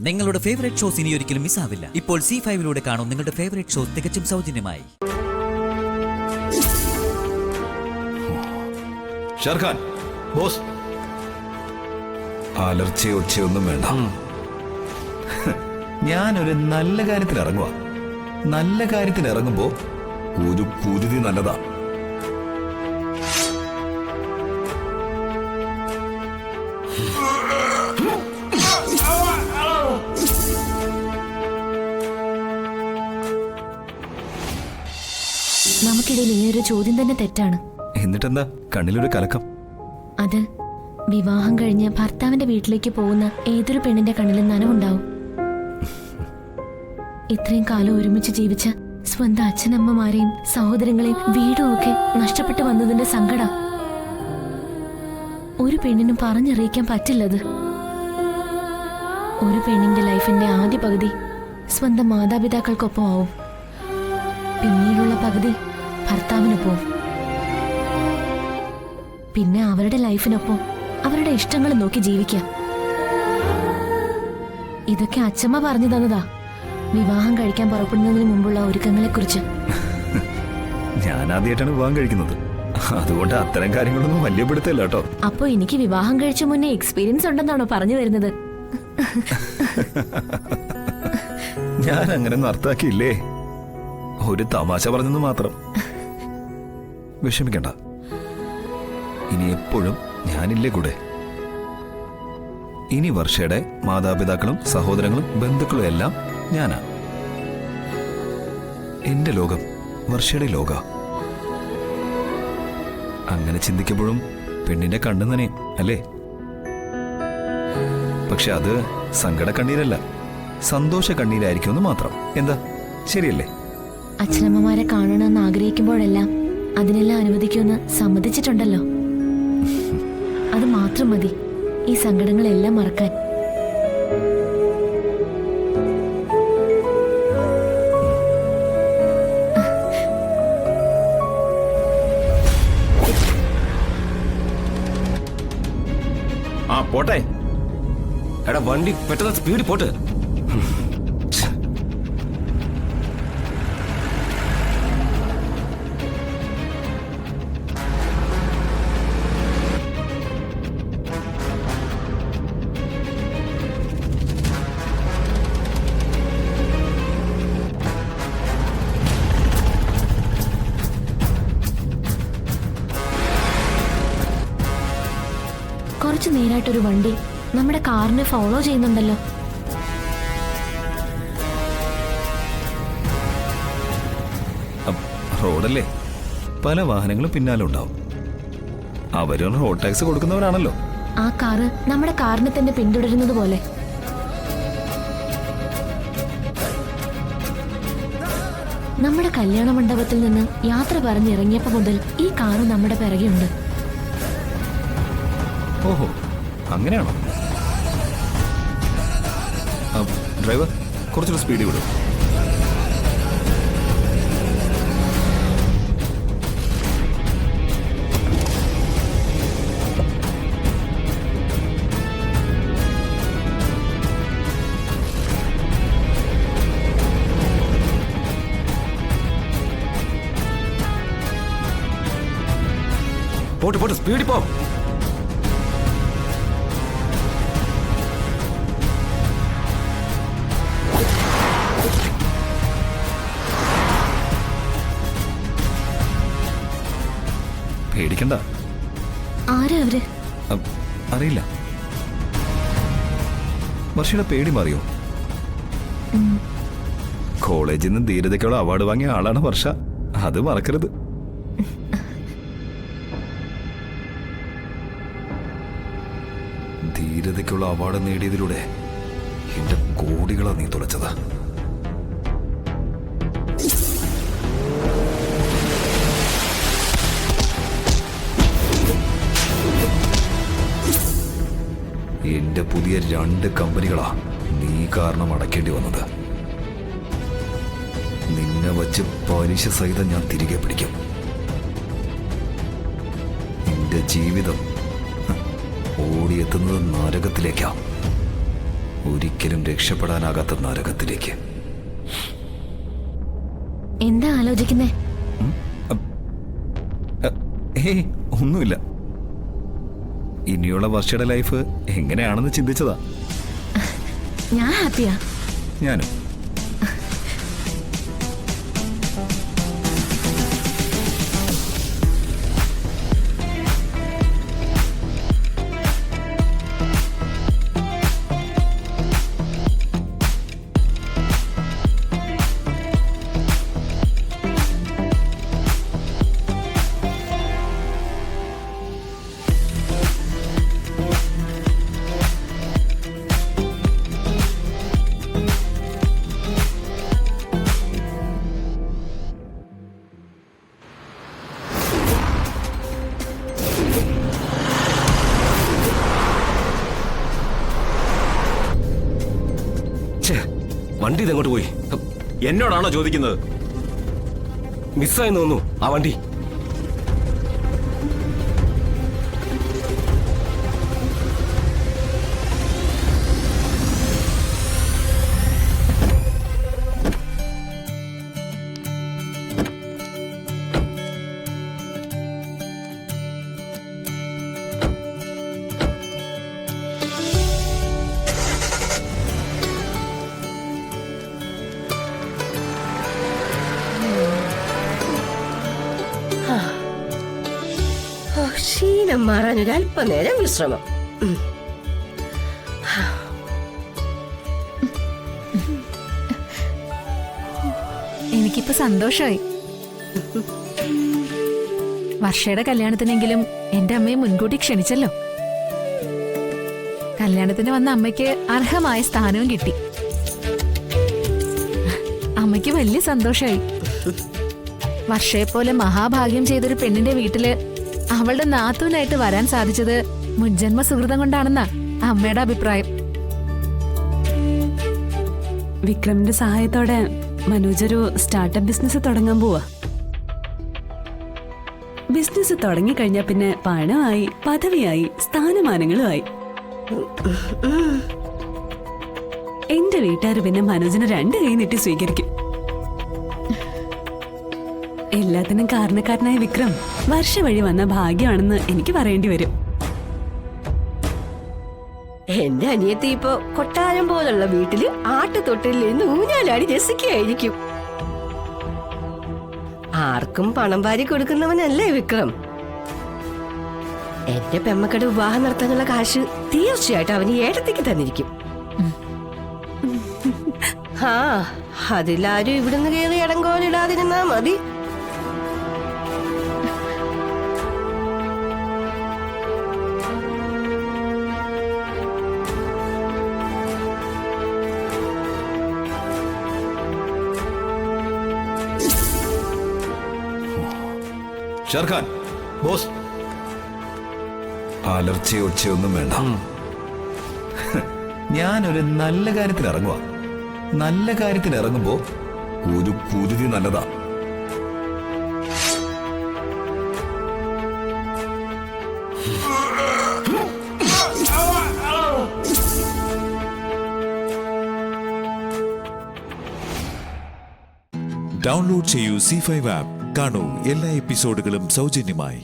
നിങ്ങളുടെ favourite shows ഇനി ഒരിക്കലും മിസ്സാവില്ല. ഇപ്പോൾ C5 കാണും നിങ്ങളുടെ ഫേവറേറ്റ് ഷോസ് തികച്ചും സൗജന്യമായി. ഷാർഖാൻ ബോസ്, അലർച്ചയോ ഒച്ചയൊന്നും വേണ്ട. ഞാനൊരു നല്ല കാര്യത്തിൽ ഇറങ്ങുക. നല്ല കാര്യത്തിൽ ഇറങ്ങുമ്പോ ഒരു കുരുതി നല്ലതാ. നമുക്കിടയിൽ ഈ ഒരു ചോദ്യം തന്നെ തെറ്റാണ്. എന്നിട്ടെന്താ കണ്ണിലൊരു കലക്കം? അത് വിവാഹം കഴിഞ്ഞ് ഭർത്താവിന്റെ വീട്ടിലേക്ക് പോകുന്ന ഏതൊരു പെണ്ണിന്റെ കണ്ണിലും നനവുണ്ടാവും. ഇത്രയും കാലം ഒരുമിച്ച് ജീവിച്ച സ്വന്തം അച്ഛനമ്മമാരെയും സഹോദരങ്ങളെയും വീടും ഒക്കെ നഷ്ടപ്പെട്ടു വന്നതിന്റെ സങ്കടം ഒരു പെണ്ണിനും പറഞ്ഞറിയിക്കാൻ പറ്റില്ലത്. ഒരു പെണ്ണിന്റെ ലൈഫിന്റെ ആദ്യ പകുതി സ്വന്തം മാതാപിതാക്കൾക്കൊപ്പം ആവും, പിന്നീടുള്ള പകുതി ഭർത്താവിനൊപ്പം, പിന്നെ അവരുടെ ലൈഫിനൊപ്പം അവരുടെ ഇഷ്ടങ്ങൾ നോക്കി ജീവിക്കാം. ഇതൊക്കെ അച്ഛമ്മ പറഞ്ഞു തന്നതാ വിവാഹം കഴിക്കാൻ പുറപ്പെടുന്നതിന് മുമ്പുള്ള ഒരുക്കങ്ങളെ കുറിച്ച്. ഞാൻ ആദ്യമായിട്ടാണ് വിവാഹം കഴിക്കുന്നത്, അതുകൊണ്ട് അത്തരം കാര്യങ്ങളൊന്നും വലിയ പിടുത്തല്ല കേട്ടോ. അപ്പൊ എനിക്ക് വിവാഹം കഴിച്ച മുന്നേ എക്സ്പീരിയൻസ് ഉണ്ടെന്നാണോ പറഞ്ഞു വരുന്നത്? ഞാൻ അങ്ങനെ അർത്ഥാക്കിയില്ലേ, ഒരു തമാശ പറഞ്ഞെന്ന് മാത്രം. വിഷമിക്കണ്ട, ഇനി എപ്പോഴും ഞാനില്ലേ കൂടെ. ഇനി വർഷയുടെ മാതാപിതാക്കളും സഹോദരങ്ങളും ബന്ധുക്കളും എല്ലാം ഞാനാ. എന്റെ ലോകം വർഷയുടെ ലോക. അങ്ങനെ ചിന്തിക്കുമ്പോഴും പെണ്ണിന്റെ കണ്ണു നനയും അല്ലേ? പക്ഷെ അത് സങ്കട കണ്ണീരല്ല, സന്തോഷ കണ്ണീരായിരിക്കുമെന്ന് മാത്രം. എന്താ, ശരിയല്ലേ? അച്ഛനമ്മമാരെ കാണണമെന്ന് ആഗ്രഹിക്കുമ്പോഴെല്ലാം അതിനെല്ലാം അനുവദിക്കുമെന്ന് സമ്മതിച്ചിട്ടുണ്ടല്ലോ. അത് മാത്രം മതി ഈ സങ്കടങ്ങളെല്ലാം മറക്കാൻ. ആ പോട്ടെ, എടാ വണ്ടി പെട്ടെന്ന് സ്പീഡ് പോട്ട്. കുറച്ചു നേരായിട്ടൊരു വണ്ടി നമ്മുടെ കാറിനെ ഫോളോ ചെയ്യുന്നുണ്ടല്ലോ. റോഡല്ലേ, പല വാഹനങ്ങളും പിന്നാലെ ഉണ്ടാവും. അവരും റോഡ് ടാക്സ് കൊടുക്കുന്നവരാണല്ലോ. ആ കാറ് നമ്മുടെ കാറിനെ തന്നെ പിന്തുടരുന്നത് പോലെ. നമ്മുടെ കല്യാണ മണ്ഡപത്തിൽ നിന്ന് യാത്ര പറഞ്ഞിറങ്ങിയപ്പോ മുതൽ ഈ കാറ് നമ്മുടെ പിറകെയുണ്ട്. ഓഹോ, അങ്ങനെയാണോ? ഡ്രൈവർ, കുറച്ചുകൂടെ സ്പീഡിൽ വിടും. പോട്ട് പോട്ട് സ്പീഡിൽ പോ. പേടിക്കണ്ട. ആരാ അവര്? അറിയില്ല. വർഷയുടെ പേടി മാറിയോ? കോളേജിൽ നിന്ന് ധീരതയ്ക്കുള്ള അവാർഡ് വാങ്ങിയ ആളാണ് വർഷ, അത് മറക്കരുത്. ധീരതയ്ക്കുള്ള അവാർഡ് നേടിയതിലൂടെ എന്റെ കോടികളാ നീ തുലച്ചത്. എന്റെ പുതിയ 2 കമ്പനികളാ നീ കാരണം അടയ്ക്കേണ്ടി വന്നത്. നിന്നെ വച്ച് പലിശ സഹിതം ഞാൻ തിരികെ പിടിക്കും. എന്റെ ജീവിതം ഓടിയെത്തുന്നത് നരകത്തിലേക്കാ. ഒരിക്കലും രക്ഷപ്പെടാനാകാത്ത നരകത്തിലേക്ക്. എന്താ ആലോചിക്കുന്നേ? ഏയ് ഒന്നുമില്ല. ഇനിയുള്ള വർഷയുടെ ലൈഫ് എങ്ങനെയാണെന്ന് ചിന്തിച്ചതാ. ഞാൻ ഹാപ്പിയാ. ഞാനും. വണ്ടി ഇതെങ്ങോട്ട് പോയി? എന്നോടാണോ ചോദിക്കുന്നത്? മിസ്സായെന്ന് തോന്നുന്നു ആ വണ്ടി. ക്ഷീണം മാറാനൊരു അല്പനേരം വിശ്രമം. എനിക്കിപ്പോ സന്തോഷമായി. വർഷയുടെ കല്യാണത്തിനെങ്കിലും എന്റെ അമ്മയെ മുൻകൂട്ടി ക്ഷണിച്ചല്ലോ. കല്യാണത്തിന് വന്ന അമ്മയ്ക്ക് അർഹമായ സ്ഥാനവും കിട്ടി. അമ്മയ്ക്ക് വലിയ സന്തോഷമായി. വർഷയെപ്പോലെ മഹാഭാഗ്യം ചെയ്തൊരു പെണ്ണിന്റെ വീട്ടില് അവളുടെ നാത്തൂനായിട്ട് വരാൻ സാധിച്ചത് മുൻജന്മ സുഹൃതം കൊണ്ടാണെന്നാ അമ്മയുടെ അഭിപ്രായം. വിക്രമിന്റെ സഹായത്തോടെ മനോജ് ഒരു സ്റ്റാർട്ടപ്പ് ബിസിനസ് തുടങ്ങാൻ പോവാ. ബിസിനസ് തുടങ്ങിക്കഴിഞ്ഞാ പിന്നെ പണമായി, പദവിയായി, സ്ഥാനമാനങ്ങളുമായി. എന്റെ വീട്ടുകാർ പിന്നെ മനോജിനെ 2 കൈ നീട്ടി സ്വീകരിക്കും. എല്ലാത്തിനും കാരണക്കാരനായ വിക്രം വർഷ വഴി വന്ന ഭാഗ്യമാണെന്ന് എനിക്ക് പറയേണ്ടി വരും. എന്റെ അനിയത്തി ഇപ്പൊ കൊട്ടാരം പോലുള്ള വീട്ടില് ആട്ടുതൊട്ടിൽ നിന്ന് ഊഞ്ഞാലാടി രസിക്കുകയായിരിക്കും. ആർക്കും പണം വാരി കൊടുക്കുന്നവനല്ലേ വിക്രം. എന്റെ പെമ്മക്കടെ വിവാഹം നടത്താനുള്ള കാശ് തീർച്ചയായിട്ടും അവന് ഏടത്തേക്ക് തന്നിരിക്കും. അതിലാരും ഇവിടുന്ന് കയറി ഇടങ്കോലിടാതിരുന്നാ മതി. ഷർഖാൻ ബോസ്, അലർച്ചയോ ഒച്ചയൊന്നും വേണ്ട. ഞാനൊരു നല്ല കാര്യത്തിന് ഇറങ്ങുക. നല്ല കാര്യത്തിന് ഇറങ്ങുമ്പോ ഒരു കുരുതി നല്ലതാ. ഡൗൺലോഡ് ചെയ്യൂ C5 ആപ്പ്. കാണൂ എല്ലാ എപ്പിസോഡുകളും സൗജന്യമായി.